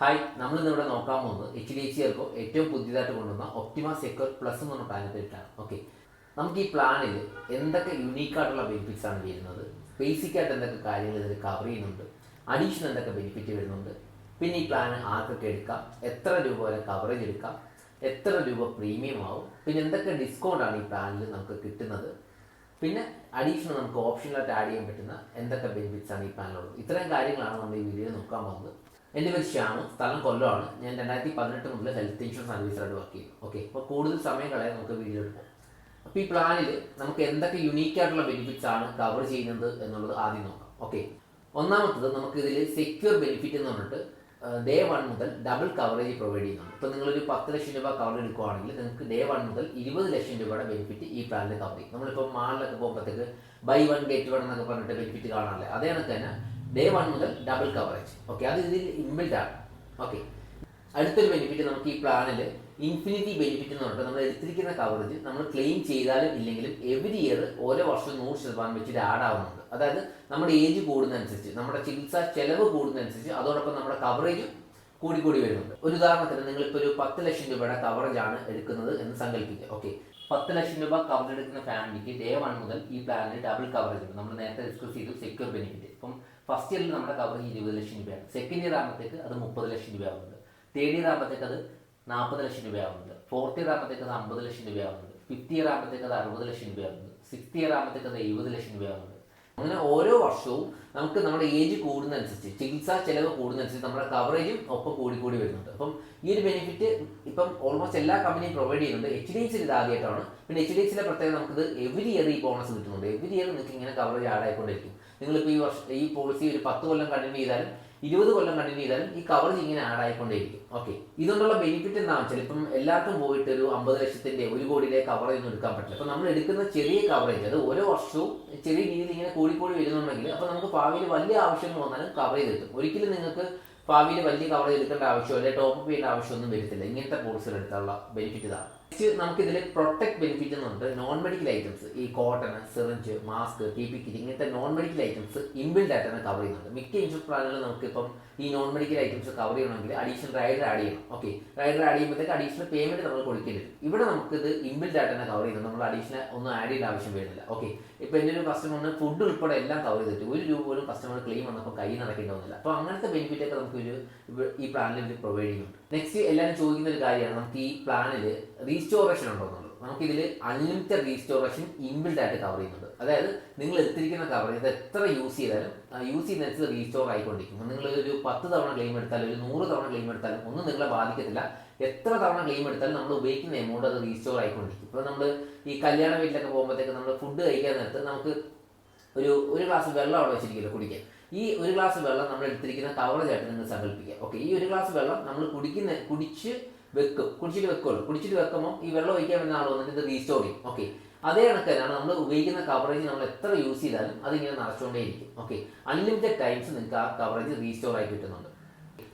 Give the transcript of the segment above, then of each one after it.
Hi, നമ്മളിന്നിവിടെ നോക്കാൻ പോകുന്നത് HDFC ഏറ്റവും പുതിയതായിട്ട് കൊണ്ടുവന്ന ഒപ്റ്റിമ സെക്യൂർ പ്ലസ് എന്ന് പറഞ്ഞ പ്ലാനെ പറ്റിയിട്ടാണ്. ഓക്കെ, നമുക്ക് ഈ പ്ലാനിൽ എന്തൊക്കെ യുണീക്കായിട്ടുള്ള ബെനിഫിറ്റ്സ് ആണ് വരുന്നത്, ബേസിക് ആയിട്ട് എന്തൊക്കെ കാര്യങ്ങൾ ഇതിൽ കവർ ചെയ്യുന്നുണ്ട്, അഡീഷണൽ എന്തൊക്കെ ബെനിഫിറ്റ് വരുന്നുണ്ട്, പിന്നെ ഈ പ്ലാൻ ആർക്കൊക്കെ എടുക്കാം, എത്ര രൂപ വരെ കവറേജ് എടുക്കാം, എത്ര രൂപ പ്രീമിയം ആവും, പിന്നെ എന്തൊക്കെ ഡിസ്കൗണ്ട് ആണ് ഈ പ്ലാനിൽ നമുക്ക് കിട്ടുന്നത്, പിന്നെ അഡീഷണൽ നമുക്ക് ഓപ്ഷനിലായിട്ട് ആഡ് ചെയ്യാൻ പറ്റുന്ന എന്തൊക്കെ ബെനിഫിറ്റ്സ് ആണ് ഈ പ്ലാനിലുള്ളത്. ഇത്രയും കാര്യങ്ങളാണ് നമ്മൾ ഈ വീഡിയോയിൽ നോക്കാൻ പോകുന്നത്. എൻ്റെ പേര് ശ്യാമു, സ്ഥലം കൊല്ലമാണ്. ഞാൻ 2018 മുതൽ ഹെൽത്ത് ഇൻഷുറൻസ് സർവീസായിട്ട് വർക്ക് ചെയ്യും. ഓക്കെ, അപ്പോൾ കൂടുതൽ സമയം കളയാൻ നമുക്ക് വീഡിയോ എടുക്കാം. അപ്പോൾ ഈ പ്ലാനിൽ നമുക്ക് എന്തൊക്കെ യുണീക്കായിട്ടുള്ള ബെനിഫിറ്റ്സ് ആണ് കവർ ചെയ്യുന്നത് എന്നുള്ളത് ആദ്യം നോക്കാം. ഓക്കെ, ഒന്നാമത്തത് നമുക്ക് ഇതിൽ സെക്യൂർ ബെനിഫിറ്റ് എന്ന് പറഞ്ഞിട്ട് ഡേ 1 മുതൽ ഡബിൾ കവറേജ് പ്രൊവൈഡ് ചെയ്യുന്നുണ്ട്. ഇപ്പോൾ നിങ്ങളൊരു 10 ലക്ഷം രൂപ കവർ എടുക്കുകയാണെങ്കിൽ നിങ്ങൾക്ക് ഡേ 1 മുതൽ 20 ലക്ഷം രൂപയുടെ ബെനിഫിറ്റ് ഈ പ്ലാനിൽ കവർ ചെയ്യും. നമ്മളിപ്പോൾ മാളിലൊക്കെ പോകുമ്പോഴത്തേക്ക് ബൈ 1 ഗെറ്റ് 1 എന്നൊക്കെ പറഞ്ഞിട്ട് ബെനിഫിറ്റ് കാണാറില്ല, അതേ കണക്ക് തന്നെ ഡേ 1 മുതൽ ഡബിൾ കവറേജ്. ഓക്കെ, അത് ഇതിൽ ഇൻബിൽഡ് ആണ്. ഓക്കെ, അടുത്തൊരു ബെനിഫിറ്റ് നമുക്ക് ഈ പ്ലാനിൽ ഇൻഫിനിറ്റി ബെനിഫിറ്റ് എന്ന് പറഞ്ഞിട്ട് നമ്മൾ എടുത്തിരിക്കുന്ന കവറേജ് നമ്മൾ ക്ലെയിം ചെയ്താലും ഇല്ലെങ്കിലും എവറി ഇയർ ഓരോ വർഷം 100% വെച്ചിട്ട് ആഡ് ആവുന്നുണ്ട്. അതായത് നമ്മുടെ ഏജ് കൂടുന്നതനുസരിച്ച്, നമ്മുടെ ചികിത്സാ ചെലവ് കൂടുന്നതനുസരിച്ച് അതോടൊപ്പം നമ്മുടെ കവറേജും കൂടി വരുന്നുണ്ട്. ഒരു ഉദാഹരണത്തിന് നിങ്ങളിപ്പോൾ ഒരു 10 ലക്ഷം രൂപയുടെ കവറേജ് ആണ് എടുക്കുന്നത് എന്ന് സങ്കല്പിക്കുക. ഓക്കെ, 10 ലക്ഷം രൂപ കവർ എടുക്കുന്ന ഫാമിലിക്ക് ഡേ 1 മുതൽ ഈ പ്ലാനിൽ ഡബിൾ കവറേജ് ഉണ്ട്. നമ്മൾ നേരത്തെ ഡിസ്കസ് ചെയ്തു സെക്യൂർ ബെനിഫിറ്റ്. ഇപ്പം ഫസ്റ്റ് ഇയറിൽ നമ്മുടെ കവറേജ് 20 ലക്ഷം രൂപയാണ്. സെക്കൻഡ് ഇയർ ആകുമ്പോഴത്തേക്ക് അത് 30 ലക്ഷം രൂപയാവുന്നുണ്ട്. തേർഡ് ഇയർ ആകുമ്പോഴത്തേക്ക് അത് 40 ലക്ഷം രൂപയാവുന്നുണ്ട്. ഫോർത്ത് ഇയർ ആകുമ്പോഴത്തേക്ക് അത് 50 ലക്ഷം രൂപയാവുന്നുണ്ട്. ഫിഫ്ത്ത് ഇയർ ആകുമ്പോഴത്തേക്ക് അത് 60 ലക്ഷം രൂപയാവുന്നുണ്ട്. സിക്സ്ത് ഇയർ ആകുമ്പോഴത്തേക്ക് അത് 70 ലക്ഷം രൂപയാവുന്നുണ്ട്. അങ്ങനെ ഓരോ വർഷവും നമുക്ക് നമ്മുടെ ഏജ് കൂടുന്നതനുസരിച്ച്, ചികിത്സാ ചെലവ് കൂടുന്നതനുസരിച്ച് നമ്മുടെ കവറേജും ഒപ്പം കൂടി വരുന്നുണ്ട്. അപ്പം ഈ ഒരു ബെനിഫിറ്റ് ഇപ്പം ഓൾമോസ്റ്റ് എല്ലാ കമ്പനിയും പ്രൊവൈഡ് ചെയ്യുന്നുണ്ട്. HDFC ഇത് ആദ്യമായിട്ടാണ്. പിന്നെ HDFCയുടെ പ്രത്യേകത നമുക്കിത് എവറി ഇയർ ഈ ബോണസ് കിട്ടുന്നുണ്ട്. എവറി ഇയർ നിങ്ങൾക്ക് ഇങ്ങനെ കവറേജ് ആഡ് ആയിക്കൊണ്ടിരിക്കും. നിങ്ങളിപ്പോൾ ഈ പോളിസി ഒരു 10 കൊല്ലം കണ്ടിന്യൂ ചെയ്താലും 20 കൊല്ലം കണ്ടിന്യൂ ചെയ്താലും ഈ കവറേജ് ഇങ്ങനെ ആഡ് ആയിക്കൊണ്ടേയിരിക്കും. ഓക്കെ, ഇതുകൊണ്ടുള്ള ബെനിഫിറ്റ് എന്താണെന്ന് വെച്ചാൽ ഇപ്പം എല്ലാവർക്കും പോയിട്ട് ഒരു 50 ലക്ഷത്തിന്റെ 1 കോടിയുടെ കവറേജ് ഒന്നും എടുക്കാൻ പറ്റില്ല. അപ്പം നമ്മൾ എടുക്കുന്ന ചെറിയ കവറേജ് അത് ഓരോ വർഷവും ചെറിയ രീതിയിൽ ഇങ്ങനെ കൂടി വരുന്നുണ്ടെങ്കിൽ അപ്പോൾ നമുക്ക് ഭാവിയിൽ വലിയ ആവശ്യങ്ങൾ വന്നാലും കവറേജ് കിട്ടും. ഒരിക്കലും നിങ്ങൾക്ക് ഭാവിയിൽ വലിയ കവറേജ് എടുക്കേണ്ട ആവശ്യമോ അല്ലെങ്കിൽ ടോപ്പ് അപ്പ് ചെയ്യേണ്ട ആവശ്യമൊന്നും വരത്തില്ല ഇങ്ങനത്തെ പോളിസികൾ എടുക്കാനുള്ള ബെനിഫിറ്റ് ഇതാണ്. നെക്സ്റ്റ് നമുക്കിതിൽ പ്രൊട്ടക്ട് ബെനിഫിറ്റ് എന്ന് പറഞ്ഞിട്ട് നോൺ മെഡിക്കൽ ഐറ്റംസ്, ഈ cotton, syringe, mask, TP kit ഇങ്ങനത്തെ നോൺ മെഡിക്കൽ ഐറ്റംസ് ഇൻബിൽഡ് ആയിട്ട് തന്നെ കവർ ചെയ്യുന്നുണ്ട്. മിക്ക ഇൻഷുറൻസ് പ്ലാനുകളിൽ നമുക്കിപ്പം ഈ നോൺ മെഡിക്കൽ ഐറ്റംസ് കവർ ചെയ്യണമെങ്കിൽ അഡീഷണൽ റൈഡർ ആഡ് ചെയ്യണം. ഓക്കെ, റൈഡർ ആഡ് ചെയ്യുമ്പോഴത്തേക്ക് അഡീഷണൽ പേയ്മെന്റ് നമ്മൾ കൊടുക്കേണ്ടി വരും. ഇവിടെ നമുക്കിത് ഇൻബിൽഡ് ആയിട്ട് തന്നെ കവർ ചെയ്യുന്നത്, നമ്മൾ അഡീഷണൽ ഒന്നും ആഡ് ചെയ്യേണ്ട ആവശ്യം വരുന്നില്ല. ഓക്കെ, ഇപ്പം എൻ്റെ ഒരു കസ്റ്റമറിന് ഫുഡ് ഉൾപ്പെടെ എല്ലാം കവർ ചെയ്തിട്ട് 1 രൂപ പോലും കസ്റ്റമർ ക്ലെയിം വന്നപ്പോൾ കൈ നടക്കേണ്ടതൊന്നുമില്ല. അപ്പോൾ അങ്ങനത്തെ ബെനിഫിറ്റ് ഒക്കെ നമുക്ക് ഈ പ്ലാനിൽ ഇവർ പ്രൊവൈഡ് ചെയ്യുന്നുണ്ട്. നെക്സ്റ്റ് എല്ലാവരും ചോദിക്കുന്ന ഒരു കാര്യമാണ് നമുക്ക് ഈ പ്ലാനിൽ റീസ്റ്റോറേഷൻ ഉണ്ടോ എന്നുള്ളത്. നമുക്കിതിൽ അൺലിമിറ്റഡ് റീസ്റ്റോറേഷൻ ഇൻബിൽഡ് ആയിട്ട് കവർ ചെയ്യുന്നുണ്ട്. അതായത് നിങ്ങൾ എടുത്തിരിക്കുന്ന കവറേജ് ഇത് എത്ര യൂസ് ചെയ്താലും യൂസ് ചെയ്യുന്നതിനനുസരിച്ച് റീസ്റ്റോർ ആയിക്കൊണ്ടിരിക്കും. നിങ്ങൾ ഒരു 10 തവണ ക്ലെയിം എടുത്താലും ഒരു 100 തവണ ക്ലെയിം എടുത്താലും ഒന്നും നിങ്ങളെ ബാധിക്കത്തില്ല. എത്ര തവണ ക്ലെയിം എടുത്താലും നമ്മൾ ഉപയോഗിക്കുന്ന എമൗണ്ട് അത് റീസ്റ്റോർ ആയിക്കൊണ്ടിരിക്കും. ഇപ്പോൾ നമ്മൾ ഈ കല്യാണ വീട്ടിലൊക്കെ പോകുമ്പോഴത്തേക്ക് നമ്മൾ ഫുഡ് കഴിക്കാൻ നേരത്ത് നമുക്ക് ഒരു ഗ്ലാസ് വെള്ളം അവിടെ വെച്ചിരിക്കില്ല കുടിക്കാൻ. ഈ ഒരു ഗ്ലാസ് വെള്ളം നമ്മൾ എടുത്തിരിക്കുന്ന കവറേജ് ആയിട്ട് നിങ്ങൾ സങ്കല്പിക്കുക. ഓക്കെ, ഈ ഒരു ഗ്ലാസ് വെള്ളം നമ്മൾ കുടിച്ചിട്ട് വെക്കുമ്പോൾ ഈ വെള്ളം ഒഴിക്കാൻ വരുന്ന ആൾ വന്നിട്ട് ഇത് റീസ്റ്റോർ ചെയ്യും. ഓക്കെ, അതേ കണക്ക് തന്നെയാണ് നമ്മൾ ഉപയോഗിക്കുന്ന കവറേജ് നമ്മൾ എത്ര യൂസ് ചെയ്താലും അതിങ്ങനെ നിറച്ചുകൊണ്ടേയിരിക്കും. ഓക്കെ, അൺലിമിറ്റഡ് ടൈംസ് നിങ്ങൾക്ക് ആ കവറേജ് റീസ്റ്റോർ ആയി കിട്ടുന്നുണ്ട്.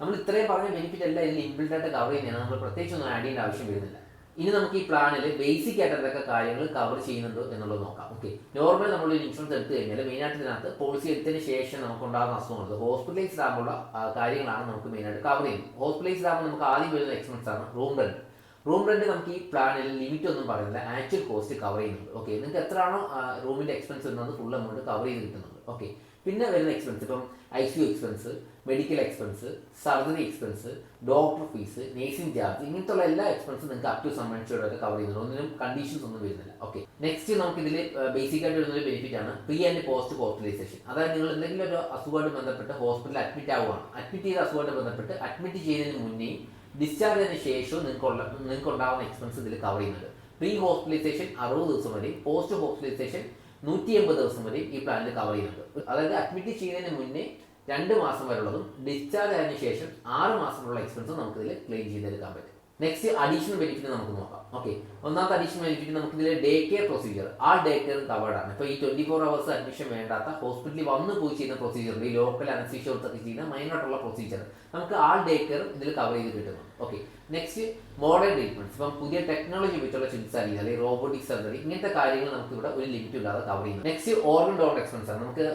നമ്മൾ ഇത്രയും പറഞ്ഞ ബെനിഫിറ്റ് എല്ലാം ഇതിൽ ഇൻബിൽഡ് ആയിട്ട് കവർ ചെയ്യുന്നതാണ്. നമ്മൾ പ്രത്യേകിച്ച് ഒന്നും ആഡ് ചെയ്യേണ്ട ആവശ്യം വരുന്നില്ല. ഇനി നമുക്ക് ഈ പ്ലാനിൽ ബേസിക് ആയിട്ട് എന്തൊക്കെ കാര്യങ്ങൾ കവർ ചെയ്യുന്നുണ്ടോ എന്നുള്ളത് നോക്കാം. ഓക്കെ, നോർമൽ നമ്മളൊരു ഇൻഷുറൻസ് എടുത്തു കഴിഞ്ഞാൽ മെയിനായിട്ട് ഇതിനകത്ത് പോളിസി എടുത്തതിന് ശേഷം നമുക്കുണ്ടാകുന്ന അസുഖങ്ങൾ, ഹോസ്പിറ്റലൈസ്ഡ് ആകുമ്പോൾ കാര്യങ്ങളാണ് നമുക്ക് മെയിനായിട്ട് കവർ ചെയ്യുന്നത്. ഹോസ്പിറ്റലൈസ്ഡ് ആകുമ്പോൾ നമുക്ക് ആദ്യം വരുന്ന എക്സ്പെൻസ് ആണ് റൂം റെന്റ്. റൂം റെന്റ് നമുക്ക് ഈ പ്ലാനിൽ ലിമിറ്റ് ഒന്നും പറയുന്നില്ല, ആക്ച്വൽ കോസ്റ്റ് കവർ ചെയ്യുന്നുണ്ട്. ഓക്കെ, നിങ്ങൾക്ക് എത്രയാണോ റൂമിന്റെ എക്സ്പെൻസ് വരുന്നത് ഫുൾ എമൗണ്ട് കവർ ചെയ്ത് കിട്ടുന്നുണ്ട്. ഓക്കെ, പിന്നെ വരുന്ന എക്സ്പെൻസ് ഇപ്പം ICU expense, medical expense, surgery expense, doctor fees, nursing charge ഇങ്ങനത്തുള്ള എല്ലാ എക്സ്പെൻസും നിങ്ങൾക്ക് അപ് ടു സം ഒക്കെ കവർ ചെയ്യുന്നുണ്ട്. ഒന്നിനും കണ്ടീഷൻസ് ഒന്നും വരുന്നില്ല. ഓക്കെ, നെക്സ്റ്റ് നമുക്ക് ഇതിൽ ബേസിക് ആയിട്ട് വരുന്ന ഒരു ബെനിഫിറ്റ് ആണ് പ്രീ ആൻഡ് പോസ്റ്റ് ഹോസ്പിറ്റലൈസേഷൻ. അതായത് നിങ്ങൾ എന്തെങ്കിലും ഒരു അസുഖമായിട്ട് ബന്ധപ്പെട്ട് ഹോസ്പിറ്റലിൽ അഡ്മിറ്റ് ആവുകയാണ്, അഡ്മിറ്റ് ചെയ്ത അസുഖമായിട്ട് ബന്ധപ്പെട്ട് അഡ്മിറ്റ് ചെയ്യുന്നതിന് മുന്നേയും ഡിസ്ചാർജ് ചെയ്തതിന് ശേഷവും നിങ്ങൾക്ക് ഉണ്ടാകുന്ന എക്സ്പെൻസ് ഇതിൽ കവർ ചെയ്യുന്നുണ്ട്. പ്രീ ഹോസ്പിറ്റലൈസേഷൻ 60 ദിവസം വരെയും പോസ്റ്റ് ഹോസ്പിറ്റലൈസേഷൻ 180 ദിവസം വരെയും ഈ പ്ലാനിൽ കവർ ചെയ്യുന്നുണ്ട്. അതായത് അഡ്മിറ്റ് ചെയ്യുന്നതിന് മുന്നേ 2 മാസം വരെയുള്ളതും ഡിസ്ചാർജ് ആയതിനു ശേഷം 6 മാസമുള്ള എക്സ്പെൻസും നമുക്കിതിൽ ക്ലെയിം ചെയ്തെടുക്കാൻ പറ്റും. നെക്സ്റ്റ് അഡീഷണൽ ബെനിഫിറ്റ് നമുക്ക് നോക്കാം. ഓക്കെ, ഒന്നാമത്തെ അഡീഷണൽ ബെനിഫിറ്റ് നമുക്ക് ഇതിലെ ഡേ കെയർ പ്രൊസീജിയർ, ആ ഡേ കെയർ കവേർഡ് ആണ്. ഇപ്പോൾ ഈ 24 hours അഡ്മിഷൻ വേണ്ടാത്ത ഹോസ്പിറ്റലിൽ വന്നു പോയി ചെയ്യുന്ന പ്രൊസീജിയർ, ഈ ലോക്കൽ അനസ്തീഷ്യ കൊടുത്തൊക്കെ ചെയ്യുന്ന മൈനറായിട്ടുള്ള പ്രൊസീജിയർ നമുക്ക് ആ ഡേ കെയർ ഇതിൽ കവർ ചെയ്ത് കിട്ടുന്നു. ഓക്കെ, നെക്സ്റ്റ് മോഡേൺ ട്രീറ്റ്മെന്റ്സ്, ഇപ്പം പുതിയ ടെക്നോളജി വെച്ചുള്ള ചികിത്സാ രീതി അല്ലെങ്കിൽ റോബോട്ടിക് സർജറി, ഇങ്ങനത്തെ കാര്യങ്ങൾ നമുക്ക് ഇവിടെ ഒരു ലിമിറ്റ് ഇല്ലാതെ കവർ ചെയ്യുന്നു. നെക്സ്റ്റ് ഓർഗൻ ഡോണർ എക്സ്പെൻസ് ആണ്. നമുക്ക്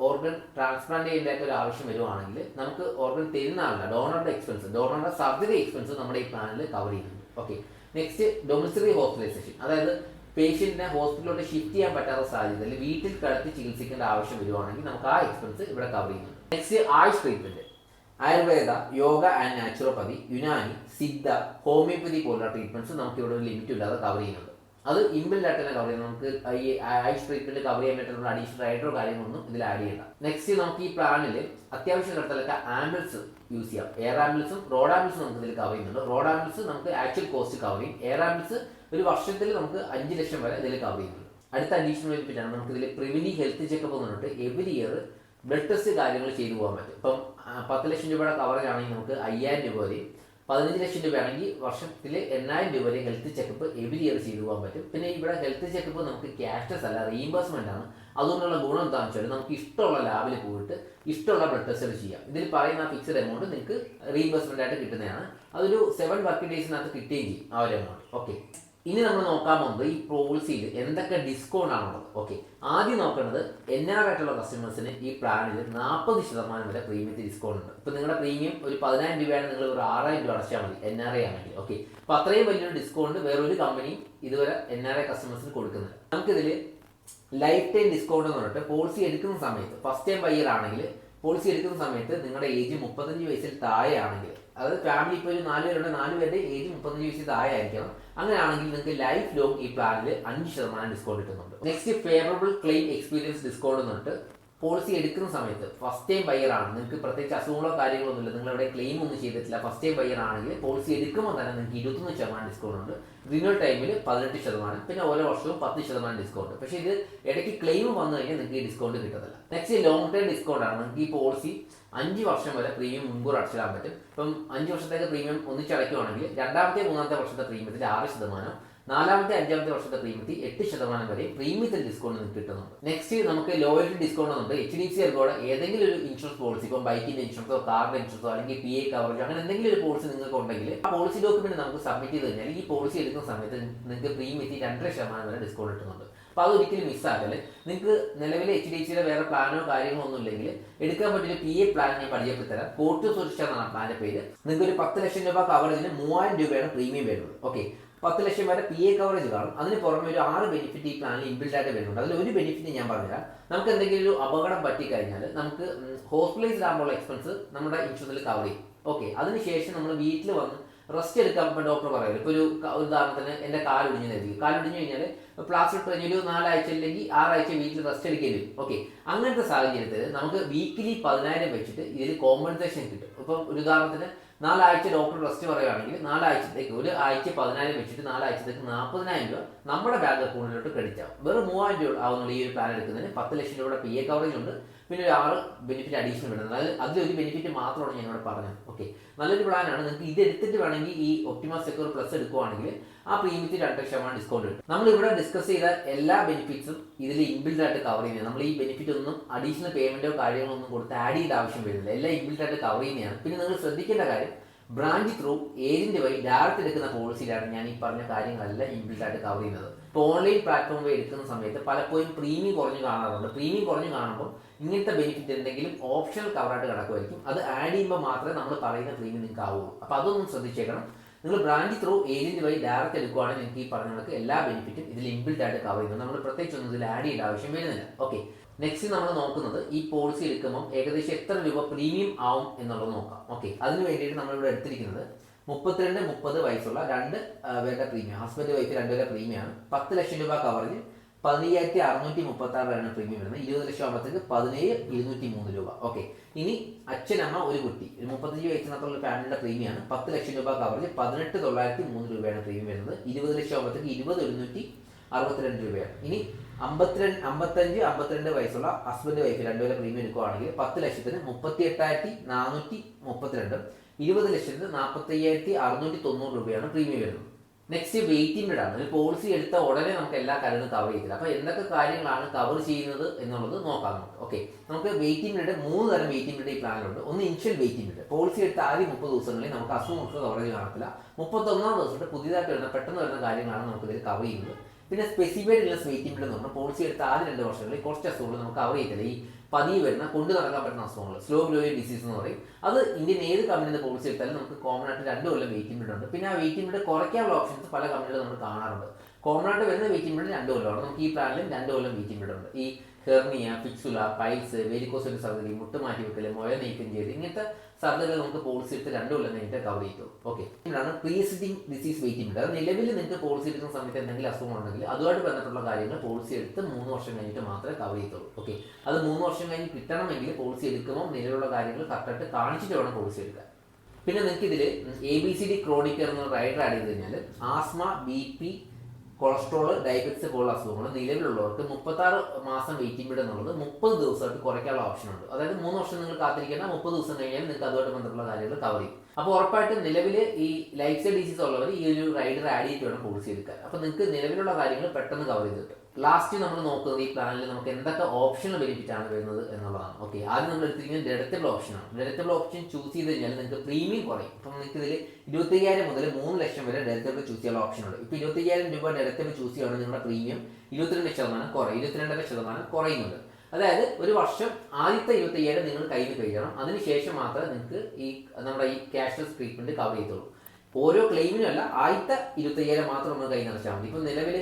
ഓർഗൻ ട്രാൻസ്പ്ലാന്റ് ചെയ്യേണ്ട ഒരു ആവശ്യം വരുവാണെങ്കിൽ നമുക്ക് ഓർഗൻ തരുന്ന ആളല്ല, ഡോണറുടെ എക്സ്പെൻസ്, ഡോണറുടെ സർജറി എക്സ്പെൻസ് നമ്മുടെ ഈ പ്ലാനിൽ കവർ ചെയ്യുന്നുണ്ട്. ഓക്കെ, നെക്സ്റ്റ് ഡൊമിസിലറി ഹോസ്പിറ്റലൈസേഷൻ, അതായത് പേഷ്യന്റിനെ ഹോസ്പിറ്റലിലോട്ട് ഷിഫ്റ്റ് ചെയ്യാൻ പറ്റാത്ത സാഹചര്യത്തിൽ വീട്ടിൽ കിടത്തി ചികിത്സിക്കേണ്ട ആവശ്യം വരുവാണെങ്കിൽ നമുക്ക് ആ എക്സ്പെൻസ് ഇവിടെ കവർ ചെയ്യുന്നുണ്ട്. Next AYUSH treatment, Ayurveda, yoga and naturopathy, Unani, Siddha, homeopathy പോലുള്ള ട്രീറ്റ്മെന്റ്സ് നമുക്ക് ഇവിടെ ഒരു ലിമിറ്റ് ഇല്ലാതെ കവർ ചെയ്യുന്നുണ്ട്. അത് ഇൻബിൽഡ് ആയിട്ട് തന്നെ കവർ ചെയ്യുന്നത്. നമുക്ക് ഈ ആയുഷ് ട്രീറ്റ്മെന്റ് കവർ ചെയ്യാൻ പറ്റുന്ന അഡീഷണൽ ആയിട്ടോ കാര്യങ്ങളൊന്നും ഇതിൽ ആഡ് ചെയ്യണ്ട. നെക്സ്റ്റ് നമുക്ക് ഈ പ്ലാനിൽ അത്യാവശ്യം ഘട്ടത്തിലൊക്കെ ആംബുലൻസ് യൂസ് ചെയ്യാം. എയർ ആംബുലൻസും റോഡ് ആംബുലൻസും നമുക്ക് ഇതിൽ കവർ ചെയ്യുന്നുണ്ട്. റോഡ് ആംബുലൻസ് നമുക്ക് ആക്ച്വൽ കോസ്റ്റ് കവർ ചെയ്യും. എയർ ആംബുലൻസ് ഒരു വർഷത്തിൽ നമുക്ക് 5 ലക്ഷം വരെ ഇതിൽ കവർ ചെയ്യുന്നുണ്ട്. അടുത്ത അഡീഷണൽ ബെനിഫിറ്റ് ആണ് നമുക്ക് ഇതിൽ പ്രിവിലി ഹെൽത്ത് ചെക്കപ്പ് എന്ന് പറഞ്ഞിട്ട് എവറി ഇയർ ബ്ലഡ് ടെസ്റ്റ് കാര്യങ്ങൾ ചെയ്തു പോകാൻ പറ്റും. ഇപ്പം 10 ലക്ഷം രൂപയുടെ കവറേജ് ആണെങ്കിൽ നമുക്ക് 5000 രൂപ വരെയും, 15 ലക്ഷം രൂപയാണെങ്കിൽ വർഷത്തിൽ 8000 രൂപ വരെ ഹെൽത്ത് ചെക്കപ്പ് എവരി ഇയർ ചെയ്തു പോകാൻ പറ്റും. പിന്നെ ഇവിടെ ഹെൽത്ത് ചെക്കപ്പ് നമുക്ക് ക്യാഷ്ലെസ് അല്ല, റീഇംബേഴ്സ്മെന്റ് ആണ്. അതുകൊണ്ടുള്ള ഗുണം എന്താണെന്ന് വെച്ചാൽ നമുക്ക് ഇഷ്ടമുള്ള ലാബിൽ പോയിട്ട് ഇഷ്ടമുള്ള ബ്ലഡ് ടെസ്റ്റ് ചെയ്യാം. ഇതിൽ പറയുന്ന ഫിക്സഡ് എമൗണ്ട് നിങ്ങൾക്ക് റീഇംബേഴ്സ്മെന്റ് ആയിട്ട് കിട്ടുന്നതാണ്. അതൊരു 7 വർക്കിംഗ് ഡേയ്സിനകത്ത് കിട്ടുകയും ചെയ്യും ആ ഒരു എമൗണ്ട്. ഓക്കെ, ഇനി നമ്മൾ നോക്കാൻ പോകുന്നത് ഈ പോളിസിയിൽ എന്തൊക്കെ ഡിസ്കൗണ്ട് ആണുള്ളത്. ഓക്കെ, ആദ്യം നോക്കേണ്ടത് NR ആയിട്ടുള്ള കസ്റ്റമേഴ്സിന് ഈ പ്ലാനിൽ 40% വരെ പ്രീമിയത്തിൽ ഡിസ്കൗണ്ട് ഉണ്ട്. ഇപ്പം നിങ്ങളുടെ പ്രീമിയം ഒരു 10000 രൂപയാണ്, നിങ്ങൾ ഒരു 6000 രൂപ അടച്ചാൽ മതി NRI ആണെങ്കിൽ. ഓക്കെ, അപ്പോൾ അത്രയും വലിയൊരു ഡിസ്കൗണ്ട് വേറൊരു കമ്പനിയും ഇതുവരെ NRI കസ്റ്റമേഴ്സിന് കൊടുക്കുന്നുണ്ട്. നമുക്കിതിൽ ലൈഫ് ടൈം ഡിസ്കൗണ്ട് എന്ന് പറഞ്ഞിട്ട് പോളിസി എടുക്കുന്ന സമയത്ത് ഫസ്റ്റ് ടൈം ബയ്യർ ആണെങ്കിൽ പോളിസി എടുക്കുന്ന സമയത്ത് നിങ്ങളുടെ ഏജ് 35 വയസ്സിൽ താഴെ ആണെങ്കിൽ, അതായത് ഫാമിലി ഇപ്പോൾ ഒരു 4 പേരുണ്ട്, 4 പേരുടെ ഏജ് 35 വയസ്സിൽ താഴെ ആയിരിക്കണം. അങ്ങനെയാണെങ്കിൽ നിങ്ങൾക്ക് ലൈഫ് ലോങ് ഈ പ്ലാനിൽ 5% ഡിസ്കൗണ്ട് കിട്ടുന്നുണ്ട്. Next favourable claim experience discount എന്ന് പറഞ്ഞിട്ട് പോളിസി എടുക്കുന്ന സമയത്ത് ഫസ്റ്റ് ടൈം ബയ്യർ ആണ്, നിങ്ങൾക്ക് പ്രത്യേകിച്ച് അസുഖങ്ങളോ കാര്യങ്ങളോ ഒന്നുമില്ല, നിങ്ങളുടെ ക്ലെയിം ഒന്നും ചെയ്തിട്ടില്ല, ഫസ്റ്റ് ടൈം ബയ്യർ ആണെങ്കിൽ പോളിസി എടുക്കുമ്പോൾ തന്നെ നിങ്ങൾക്ക് 21% ഡിസ്കൗണ്ട് ഉണ്ട്. റിന്യൂവൽ ടൈമിൽ 18%, പിന്നെ ഓരോ വർഷവും 10% ഡിസ്കൗണ്ട്. പക്ഷേ ഇത് ഇടയ്ക്ക് ക്ലെയിം വന്നു കഴിഞ്ഞാൽ നിങ്ങൾക്ക് ഈ ഡിസ്കൗണ്ട് കിട്ടത്തില്ല. നെക്സ്റ്റ് ലോങ് ടൈം ഡിസ്കൗണ്ട് ആണ്. നിങ്ങൾക്ക് ഈ പോളിസി 5 വർഷം വരെ പ്രീമിയം മുൻകൂർ അടച്ചിടാൻ പറ്റും. ഇപ്പം 5 വർഷത്തേക്ക് പ്രീമിയം ഒന്നിച്ചടയ്ക്കുകയാണെങ്കിൽ രണ്ടാമത്തെ 3ാമത്തെ വർഷത്തെ പ്രീമിയത്തിൽ 6%, 4ാമത്തെ 5ാമത്തെ വർഷത്തെ പ്രീമിയത്തിൽ 8% വരെ പ്രീമിയത്തിൽ ഡിസ്കൗണ്ട് നിങ്ങൾക്ക് കിട്ടുന്നുണ്ട്. നെക്സ്റ്റ് നമുക്ക് ലോയൽറ്റി ഡിസ്കൗണ്ട് ഉണ്ട്. HDFC ERGOയുടെ ഏതെങ്കിലും ഒരു ഇൻഷുറൻസ് പോളിസി, ഇപ്പം ബൈക്കിന്റെ ഇൻഷുറൻസോ കാറിന്റെ ഇൻഷുറൻസോ അല്ലെങ്കിൽ PA കവറേജ് അങ്ങനെ എന്തെങ്കിലും ഒരു പോളിസി നിങ്ങൾക്ക് ഉണ്ടെങ്കിൽ ആ പോളിസി ഡോക്യുമെന്റ് നമുക്ക് സബ്മിറ്റ് ചെയ്ത് കഴിഞ്ഞാൽ ഈ പോളിസി എടുക്കുന്ന സമയത്ത് നിങ്ങൾക്ക് പ്രീമിയത്തിൽ 2.5% വരെ ഡിസ്കൗണ്ട് കിട്ടുന്നുണ്ട്. അപ്പോൾ അതൊരിക്കലും മിസ്സാകല്ലേ. നിങ്ങൾക്ക് നിലവിലെ HDFCയുടെ വേറെ പ്ലാനോ കാര്യങ്ങളോ ഒന്നും ഇല്ലെങ്കിൽ എടുക്കാൻ പറ്റിയ PA പ്ലാൻ ഞാൻ പരിചയപ്പെടുത്തരാം. കോർട്ട് സുരക്ഷ എന്നാണ് പ്ലാന്റെ പേര്. നിങ്ങൾക്ക് ഒരു 10 ലക്ഷം രൂപ കവറേജിന് 3000 രൂപയാണ് പ്രീമിയം വരുന്നത്. ഓക്കെ, 10 ലക്ഷം വരെ PA കവറേജ് കാണും. അതിന് പുറമെ ഒരു 6 ബെനിഫിറ്റ് ഈ പ്ലാനിൽ ഇൻബിൽഡ് ആയിട്ട് വരുന്നുണ്ട്. അതിൽ ഒരു ബെനിഫിറ്റ് ഞാൻ പറഞ്ഞുതരാം. നമുക്ക് എന്തെങ്കിലും ഒരു അപകടം പറ്റിക്കഴിഞ്ഞാൽ നമുക്ക് ഹോസ്പിറ്റലൈസ്ഡ് ആകുമ്പോൾ എക്സ്പെൻസ് നമ്മുടെ ഇൻഷുറൻസിൽ കവർ ചെയ്യും. ഓക്കെ, അതിനുശേഷം നമ്മൾ വീട്ടിൽ വന്ന് റെസ്റ്റ് എടുക്കാൻ ഡോക്ടർ പറയുന്നത്. ഇപ്പോൾ ഒരു ഉദാഹരണത്തിന് എൻ്റെ കാലൊടിഞ്ഞു കഴിഞ്ഞാൽ പ്ലാസ്റ്റർ ഇട്ട് കഴിഞ്ഞാൽ ഒരു 4 ആഴ്ച അല്ലെങ്കിൽ 6 ആഴ്ച വീട്ടിൽ റെസ്റ്റ് എടുക്കേണ്ടി വരും. ഓക്കെ, അങ്ങനത്തെ സാഹചര്യത്തിൽ നമുക്ക് വീക്കിലി 10000 വെച്ചിട്ട് ഇതിൽ കോമ്പൻസേഷൻ കിട്ടും. ഇപ്പം ഒരു ഉദാഹരണത്തിന് 4 ആഴ്ച ഡോക്ടർ റെസ്റ്റ് പറയുകയാണെങ്കിൽ 4 ആഴ്ചത്തേക്ക് ഒരു ആഴ്ച 10000 വെച്ചിട്ട് 4 ആഴ്ചത്തേക്ക് 40000 രൂപ നമ്മുടെ ബാങ്ക് അക്കൗണ്ടിലോട്ട് ക്രെഡിറ്റ് ആവും. വെറും 3000 രൂപ ആവുന്നുള്ള ഈ ഒരു പ്ലാൻ എടുക്കുന്നതിന് 10 ലക്ഷം രൂപയുടെ PA കവറേജ് ഉണ്ട്. പിന്നെ ഒരു 6 ബെനിഫിറ്റ് അഡീഷണൽ വരുന്നത്. അതായത് അതിലൊരു ബെനിഫിറ്റ് മാത്രമാണ് ഞാൻ ഇവിടെ പറഞ്ഞത്. ഓക്കെ, നല്ലൊരു പ്ലാനാണ്. നിങ്ങൾക്ക് ഇത് എടുത്തിട്ട് വേണമെങ്കിൽ ഈ ഒപ്റ്റിമ സെക്യൂർ പ്ലസ് എടുക്കുവാണെങ്കിൽ ആ പ്രീമിയത്തിൽ 2% ഡിസ്കൗണ്ട് കിട്ടും. നമ്മളിവിടെ ഡിസ്കസ് ചെയ്ത എല്ലാ ബെനിഫിറ്റ്സും ഇതിൽ ഇൻബിൽഡ് ആയിട്ട് കവർ ചെയ്യുന്നത്. നമ്മൾ ഈ ബെനിഫിറ്റ് ഒന്നും അഡീഷണൽ പേയ്മെന്റോ കാര്യങ്ങളോ ഒന്നും കൊടുത്ത് ആഡ് ചെയ്യേണ്ട ആവശ്യം വരുന്നില്ല. എല്ലാം ഇൻബിൽഡ് ആയിട്ട് കവർ ചെയ്യുന്നതാണ്. പിന്നെ നിങ്ങൾ ശ്രദ്ധിക്കേണ്ട കാര്യം, ബ്രാഞ്ച് ത്രൂ ഏജന്റ് വഴി ഡയറക്റ്റ് എടുക്കുന്ന പോളിസിയിലാണ് ഞാൻ ഈ പറഞ്ഞ കാര്യങ്ങളെല്ലാം ഇൻബിൽഡ് ആയിട്ട് കവർ ചെയ്യുന്നത്. ഇപ്പോൾ ഓൺലൈൻ പ്ലാറ്റ്ഫോം വഴി എടുക്കുന്ന സമയത്ത് പലപ്പോഴും പ്രീമിയം കുറഞ്ഞ് കാണാറുണ്ട്. പ്രീമിയം കുറഞ്ഞ് കാണുമ്പോൾ ഇങ്ങനത്തെ ബെനിഫിറ്റ് എന്തെങ്കിലും ഓപ്ഷണൽ കവറായിട്ട് കിടക്കുമായിരിക്കും. അത് ആഡ് ചെയ്യുമ്പോൾ മാത്രമേ നമ്മൾ പറയുന്ന പ്രീമിയം നിങ്ങൾക്ക് ആവുള്ളൂ. അപ്പോൾ അതൊന്നും ശ്രദ്ധിച്ചേക്കണം. നിങ്ങൾ ബ്രാഞ്ച് ത്രൂ ഏജന്റ് വഴി ഡയറക്റ്റ് എടുക്കുവാണെങ്കിൽ നിങ്ങൾക്ക് ഈ പറഞ്ഞ കണക്ക് എല്ലാ ബെനിഫിറ്റും ഇതിൽ ഇൻബിൽഡ് ആയിട്ട് കവർ ചെയ്യുന്നത്. നമ്മൾ പ്രത്യേകിച്ച് ഒന്നും ഇതിൽ ആഡ് ചെയ്യേണ്ട ആവശ്യം വരുന്നില്ല. ഓക്കെ, നെക്സ്റ്റ് നമ്മൾ നോക്കുന്നത് ഈ പോളിസി എടുക്കുമ്പോൾ ഏകദേശം എത്ര രൂപ പ്രീമിയം ആവും എന്നുള്ളത് നോക്കാം. ഓക്കെ, അതിന് വേണ്ടിയിട്ട് നമ്മളിവിടെ എടുത്തിരിക്കുന്നത് 32-30 വയസ്സുള്ള 2 പേരുടെ പ്രീമിയം, ഹസ്ബൻഡ് വൈഫ് 2 പേരുടെ പ്രീമിയമാണ്. 10 ലക്ഷം രൂപ കവറേജ് 15636 പ്രീമിയം വരുന്നത്. 20 ലക്ഷം ആകുമ്പോഴത്തേക്ക് 17203 രൂപ. ഓക്കെ, ഇനി അച്ഛനമ്മ ഒരു കുട്ടി 35 വയസ്സിനകത്തുള്ള ഫാമിലിയുടെ പ്രീമിയമാണ്. 10 ലക്ഷം രൂപ കവറേജ് 18903 രൂപയാണ് പ്രീമിയം വരുന്നത്. 20 ലക്ഷം ആകുമ്പോഴത്തേക്ക് 20162 രൂപയാണ്. ഇനി 55-52 വയസ്സുള്ള ഹസ്ബൻഡ് വൈഫ് 2 പേരെ പ്രീമിയം എടുക്കുകയാണെങ്കിൽ 10 ലക്ഷത്തിന് 38432. 20,40,690 രൂപയാണ് പ്രീമിയം വരുന്നത്. നെക്സ്റ്റ് വെയിറ്റിംഗ് ആണ്. ഒരു പോളിസി എടുത്ത ഉടനെ നമുക്ക് എല്ലാ കാര്യങ്ങളും കവർ ചെയ്തില്ല. അപ്പോൾ എന്തൊക്കെ കാര്യങ്ങളാണ് കവർ ചെയ്യുന്നത് എന്നുള്ളത് നോക്കാം നമുക്ക്. ഓക്കെ, നമുക്ക് വെയിറ്റിംഗ് പീരീഡ് 3 തരം വെയിറ്റിംഗ് പീരീഡ് ഈ പ്ലാനിലുണ്ട്. ഒന്ന് ഇനിഷ്യൽ വെയിറ്റിംഗ് പീരീഡ്. പോളിസി എടുത്ത ആദ്യം 30 ദിവസങ്ങളിൽ നമുക്ക് അസുഖങ്ങൾക്ക് കവറേജ് കാണത്തില്ല. 31ാം ദിവസത്തിൽ പുതിയതായിട്ട് വരുന്ന പെട്ടെന്ന് വരുന്ന കാര്യങ്ങളാണ് നമുക്ക് ഇതിൽ കവർ ചെയ്യുന്നത്. പിന്നെ സ്പെസിഫൈഡ് ഇൽനെസ് വെയിറ്റിംഗ് പീരീഡ് എന്ന് പറഞ്ഞാൽ പോളിസി എടുത്ത ആദ്യ 2 വർഷങ്ങളിൽ കുറച്ച് അസുഖങ്ങൾ നമുക്ക് കവർ ചെയ്തില്ല. ഈ പതിയെ വരുന്ന കൊണ്ടു നടക്കാൻ പറ്റുന്ന അസുഖങ്ങൾ, സ്ലോ ഗ്രോയിങ് ഡിസീസ് എന്ന് പറയും. അത് ഇന്ത്യൻ ഏത് കമ്പനിയുടെ പോളിസി എടുത്താലും നമുക്ക് കോമൺ ആയിട്ട് 2 കൊല്ലം വെയിറ്റിംഗ് പീരീഡ് ഉണ്ട്. പിന്നെ ആ വെയിറ്റിംഗ് പീരീഡ് കുറയ്ക്കാനുള്ള ഓപ്ഷൻസ് പല കമ്പനികളും നമ്മൾ കാണാറുണ്ട്. കോമൺ ആയിട്ട് വരുന്ന വെയിറ്റിംഗ് പീരീഡ് 2 കൊല്ലമാണ്. നമുക്ക് ഈ പ്ലാനിലും 2 കൊല്ലം വെയിറ്റിംഗ് പീരീഡ് ഉണ്ട്. ഈ ഹെർണിയ, ഫിക്സുല, പൈൽസ്, വെരിക്കോസ് സർജറി, മുട്ട് മാറ്റി വെക്കൽ, മുഴ നീക്കം ചെയ്ത് ഇങ്ങനത്തെ സർജറികൾ നമുക്ക് പോളിസി എടുത്ത് 2 കൊല്ലം കഴിഞ്ഞിട്ട് കവർ ചെയ്തു. ഓക്കെ, ഇതാണ് pre existing disease waiting period. അത് നിലവിൽ നിങ്ങൾക്ക് പോളിസി എടുക്കുന്ന സമയത്ത് എന്തെങ്കിലും അസുഖം ഉണ്ടെങ്കിൽ അതുമായിട്ട് ബന്ധപ്പെട്ടുള്ള കാര്യങ്ങൾ പോളിസി എടുത്ത് 3 വർഷം കഴിഞ്ഞിട്ട് മാത്രമേ കവർ ചെയ്തുള്ളൂ. ഓക്കെ, അത് 3 വർഷം കഴിഞ്ഞ് കിട്ടണമെങ്കിൽ പോളിസി എടുക്കുമ്പോൾ നിലവിലുള്ള കാര്യങ്ങൾ കറക്റ്റായിട്ട് കാണിച്ചിട്ട് വേണം പോളിസി എടുക്കാൻ. പിന്നെ നിങ്ങൾക്ക് ഇതിൽ ABCD ക്രോണിക് എന്ന റൈഡർ ആഡ് ചെയ്ത് കഴിഞ്ഞാൽ ആസ്മ, BP, കൊളസ്ട്രോൾ, ഡയബറ്റിസ് പോലുള്ള അസുഖങ്ങൾ നിലവിലുള്ളവർക്ക് 36 മാസം വെയിറ്റിംഗ് പീരീഡ് എന്നുള്ളത് 30 ദിവസമായിട്ട് കുറയ്ക്കാനുള്ള ഓപ്ഷൻ ഉണ്ട്. അതായത് 3 വർഷം നിങ്ങൾ കാത്തിരിക്കേണ്ട, 30 ദിവസം കഴിഞ്ഞാൽ നിങ്ങൾക്ക് അതുമായിട്ട് ബന്ധപ്പെട്ട കാര്യങ്ങൾ കവർ ചെയ്യും. അപ്പോൾ ഉറപ്പായിട്ടും നിലവിൽ ഈ ലൈഫ് സ്റ്റൈൽ ഡിസീസ് ഉള്ളവർ ഈ ഒരു റൈഡർ ആഡ് ചെയ്തിട്ട് വേണം പോളിസി എടുക്കാൻ. അപ്പോൾ നിങ്ങൾക്ക് നിലവിലുള്ള കാര്യങ്ങൾ പെട്ടെന്ന് കവർ ചെയ്ത് കിട്ടും. ലാസ്റ്റ് നമ്മൾ നോക്കുന്നത് ഈ പ്ലാനിൽ നമുക്ക് എന്തൊക്കെ ഓപ്ഷണൽ ബെനിഫിറ്റ് ആണ് വരുന്നത് എന്നുള്ളതാണ്. ഓക്കെ, ആദ്യം നമ്മൾ എടുത്തിരിക്കുന്നത് ഡെഡക്റ്റബിൾ ഓപ്ഷനാണ്. ഡെഡക്റ്റബിൾ ഓപ്ഷൻ ചൂസ് ചെയ്ത് കഴിഞ്ഞാൽ നിങ്ങൾക്ക് പ്രീമിയം കുറയും. ഇപ്പം നിങ്ങൾക്ക് ഇതിൽ 25,000 മുതൽ 3 ലക്ഷം വരെ ഡെഡക്റ്റബിൾ ചൂസ് ചെയ്യാനുള്ള ഓപ്ഷൻ ഉണ്ട്. ഇപ്പോൾ 25,000 രൂപ ഡെഡക്റ്റബിൾ ചൂസ് ചെയ്യുകയാണെങ്കിൽ നിങ്ങളുടെ പ്രീമിയം 22% കുറയും, 22.5% കുറയുന്നുണ്ട്. അതായത് ഒരു വർഷം ആദ്യത്തെ 25,000 നിങ്ങൾ കയ്യിൽ കഴിയണം. അതിനുശേഷം മാത്രമേ നിങ്ങൾക്ക് ഈ നമ്മുടെ ഈ ക്യാഷ്ലെസ് ട്രീറ്റ്മെന്റ് കവർ ചെയ്തുള്ളൂ. ഓരോ ക്ലെയിമിനും അല്ല, ആദ്യത്തെ 25,000 മാത്രം നമ്മൾ കൈ നിറച്ചാൽ മതി. ഇപ്പം നിലവിൽ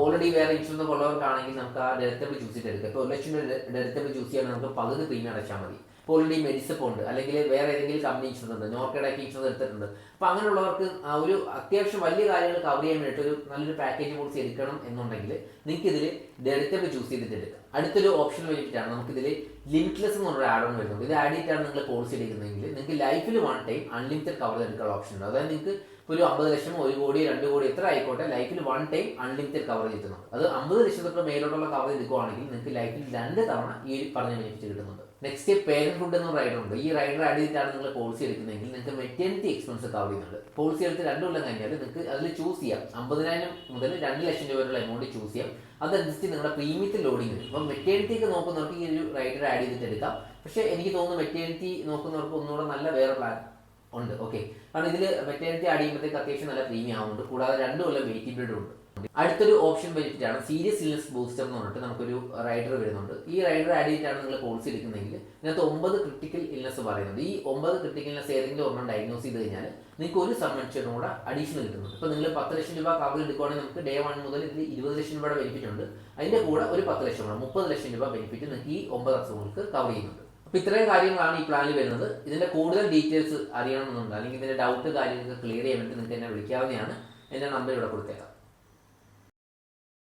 ഓൾറെഡി വേറെ ഇൻഷുറൻസ് ഉള്ളവർക്കാണെങ്കിൽ നമുക്ക് ആ ഡെഡക്റ്റബിൾ ചൂസ് ചെയ്ത് എടുക്കാം. ഇപ്പോൾ 1 ലക്ഷം രൂപ ഡെഡക്റ്റബിൾ ചൂസ് ചെയ്യാൻ നമുക്ക് പകുതി പ്രീമിയം അടച്ചാൽ മതി. ഇപ്പോൾ ഓൾറെഡി മെഡിസപ്പ് ഉണ്ട്, അല്ലെങ്കിൽ വേറെ ഏതെങ്കിലും കമ്പനി ഇൻഷുറൻസ് ഉണ്ട്, നോർക്കഡാക്കി ഇൻഷുറൻസ് എടുത്തിട്ടുണ്ട്. അപ്പോൾ അങ്ങനെയുള്ളവർക്ക് ഒരു അത്യാവശ്യം വലിയ കാര്യങ്ങൾ കവർ ചെയ്യാൻ വേണ്ടിയിട്ട് ഒരു നല്ലൊരു പാക്കേജ് പോളിസി എടുക്കണം എന്നുണ്ടെങ്കിൽ നിങ്ങൾക്ക് ഇതിൽ ഡെഡക്റ്റബിൾ ചൂസ് ചെയ്തിട്ട് എടുക്കാം. അടുത്തൊരു ഓപ്ഷൻ വേണ്ടിയിട്ടാണ് നമുക്കിതിൽ ലിമിറ്റ്ലെസ് എന്ന് പറഞ്ഞൊരു ആഡ് ഓൺ വരുന്നത്. ഇത് ആഡ് ചെയ്തിട്ടാണ് നിങ്ങൾ പോളിസി എടുക്കുന്നതെങ്കിൽ നിങ്ങൾക്ക് ലൈഫിൽ 1 ടൈം അൺലിമിറ്റഡ് കവർ എടുക്കാനുള്ള ഓപ്ഷൻ ഉണ്ട്. അതായത് നിങ്ങൾക്ക് ഇപ്പോൾ ഒരു 50 ലക്ഷം, 1 കോടി, 2 കോടി എത്ര ആയിക്കോട്ടെ, ലൈഫിൽ 1 ടൈം അൺലിമിറ്റഡ് കവർ കിട്ടുന്നുണ്ട്. അത് 50 ലക്ഷത്തിന് മേലോട്ടുള്ള കവർ എടുക്കുകയാണെങ്കിൽ നിങ്ങൾക്ക് ലൈഫിൽ 2 തവണ ഈ പറഞ്ഞ ബെനിഫിറ്റ് കിട്ടുന്നുണ്ട്. നെക്സ്റ്റ് പേരൻറ്ഹുഡ് എന്ന റൈഡർ ഉണ്ട്. ഈ റൈഡർ ആഡ് ചെയ്തിട്ടാണ് നിങ്ങൾ പോളിസി എടുക്കുന്നതെങ്കിൽ നിങ്ങൾക്ക് മെറ്റേണിറ്റി എക്സ്പെൻസ് കവർ ചെയ്യുന്നുണ്ട്. പോളിസി എടുത്ത് 2 കൊല്ലം കഴിഞ്ഞാൽ നിങ്ങൾക്ക് അതിൽ ചൂസ് ചെയ്യാം 50,000 മുതൽ 2 ലക്ഷം രൂപ വരെയുള്ള എമൗണ്ട് ചൂസ് ചെയ്യാം. അതനുസരിച്ച് നിങ്ങളുടെ പ്രീമിയത്തിൽ ലോഡിങ് വരും. അപ്പം മെറ്റേണിറ്റി ഒക്കെ നോക്കുന്നവർക്ക് ഈ ഒരു റൈഡർ ആഡ് ചെയ്തിട്ട് എടുക്കാം. പക്ഷേ എനിക്ക് തോന്നുന്നു മെറ്റേണിറ്റി നോക്കുന്നവർക്ക് ഒന്നുകൂടെ നല്ല വേറെ പ്ലാൻ ഉണ്ട്. ഓക്കെ, കാരണം ഇതിൽ മെറ്റേണിറ്റി ആഡ് ചെയ്യുമ്പോഴത്തേക്ക് അത്യാവശ്യം നല്ല പ്രീമിയം ആവുന്നുണ്ട്. കൂടാതെ 2 കൊല്ലം വെയിറ്റിംഗ് പീരീഡ് ഉണ്ട്. അടുത്തൊരു ഓപ്ഷൻ ബെനിഫിറ്റ് ആണ് സീരിയസ് ഇൽനെസ് ബൂസ്റ്റർ എന്ന് പറഞ്ഞിട്ട് നമുക്കൊരു റൈഡർ വരുന്നുണ്ട്. ഈ റൈഡർ ആഡ് ചെയ്തിട്ടാണ് നിങ്ങൾ പോളിസി എടുക്കുന്നതെങ്കിൽ ഇതിനകത്ത് 9 ക്രിട്ടിക്കൽ ഇൽനെസ് പറയുന്നുണ്ട്. ഈ 9 ക്രിട്ടിക്കൽ ഇൽനെസ് ഏതെങ്കിലും ഒരെണ്ണം ഡയഗ്നോസ് ചെയ്ത് കഴിഞ്ഞാൽ നിങ്ങൾക്ക് ഒരു സബ്മെൻഷനും കൂടെ അഡീഷണൽ കിട്ടുന്നുണ്ട്. ഇപ്പോൾ നിങ്ങൾ 10 ലക്ഷം രൂപ കവർ എടുക്കുകയാണെങ്കിൽ നമുക്ക് ഡേ 1 മുതൽ ഇതിൽ 20 ലക്ഷം രൂപയുടെ ബെനിഫിറ്റ് ഉണ്ട്. അതിൻ്റെ കൂടെ ഒരു 10 ലക്ഷം കൂടെ 30 ലക്ഷം രൂപ ബെനിഫിറ്റ് നിങ്ങൾക്ക് ഈ 9 അസുഖങ്ങൾക്ക് കവർ ചെയ്യുന്നുണ്ട്. അപ്പോൾ ഇത്രയും കാര്യങ്ങളാണ് ഈ പ്ലാനിൽ വരുന്നത്. ഇതിൻ്റെ കൂടുതൽ ഡീറ്റെയിൽസ് അറിയണമെന്നുണ്ട്, അല്ലെങ്കിൽ ഇതിൻ്റെ ഡൗട്ട് കാര്യങ്ങൾക്ക് ക്ലിയർ ചെയ്യാൻ വേണ്ടി നിങ്ങൾക്ക് എന്നെ വിളിക്കാവുന്നതാണ്. എൻ്റെ നമ്പർ ഇവിടെ കൊടുത്തേക്കാം.